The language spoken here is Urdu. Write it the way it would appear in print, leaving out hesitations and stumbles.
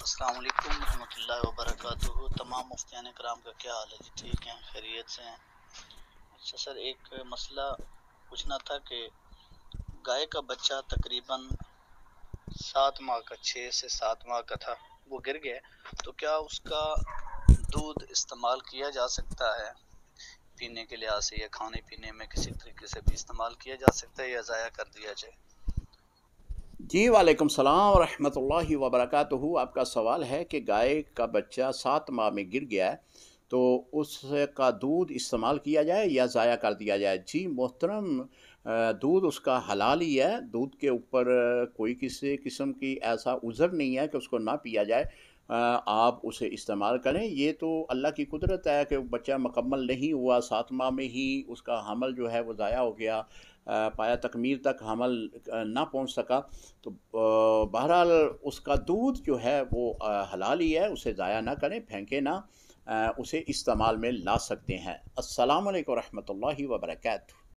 السلام علیکم ورحمۃ اللہ وبرکاتہ۔ تمام مفتیان کرام کا کیا حال ہے جی؟ ٹھیک ہیں، خیریت سے ہیں؟ اچھا سر، ایک مسئلہ پوچھنا تھا کہ گائے کا بچہ تقریباً 6 سے 7 ماہ کا تھا، وہ گر گیا، تو کیا اس کا دودھ استعمال کیا جا سکتا ہے؟ پینے کے لحاظ سے یا کھانے پینے میں کسی طریقے سے بھی استعمال کیا جا سکتا ہے یا ضائع کر دیا جائے؟ جی وعلیکم السلام ورحمۃ اللہ وبرکاتہ۔ آپ کا سوال ہے کہ گائے کا بچہ 7 ماہ میں گر گیا ہے تو اس کا دودھ استعمال کیا جائے یا ضائع کر دیا جائے؟ جی محترم، دودھ اس کا حلال ہی ہے، دودھ کے اوپر کوئی کسی قسم کی ایسا عذر نہیں ہے کہ اس کو نہ پیا جائے۔ آپ اسے استعمال کریں، یہ تو اللہ کی قدرت ہے کہ بچہ مکمل نہیں ہوا، 7 ماہ میں ہی اس کا حمل جو ہے وہ ضائع ہو گیا، پایا تکمیل تک حمل نہ پہنچ سکا، تو بہرحال اس کا دودھ جو ہے وہ حلال ہی ہے، اسے ضائع نہ کریں، پھینکیں نہ، اسے استعمال میں لا سکتے ہیں۔ السلام علیکم ورحمۃ اللہ وبرکاتہ۔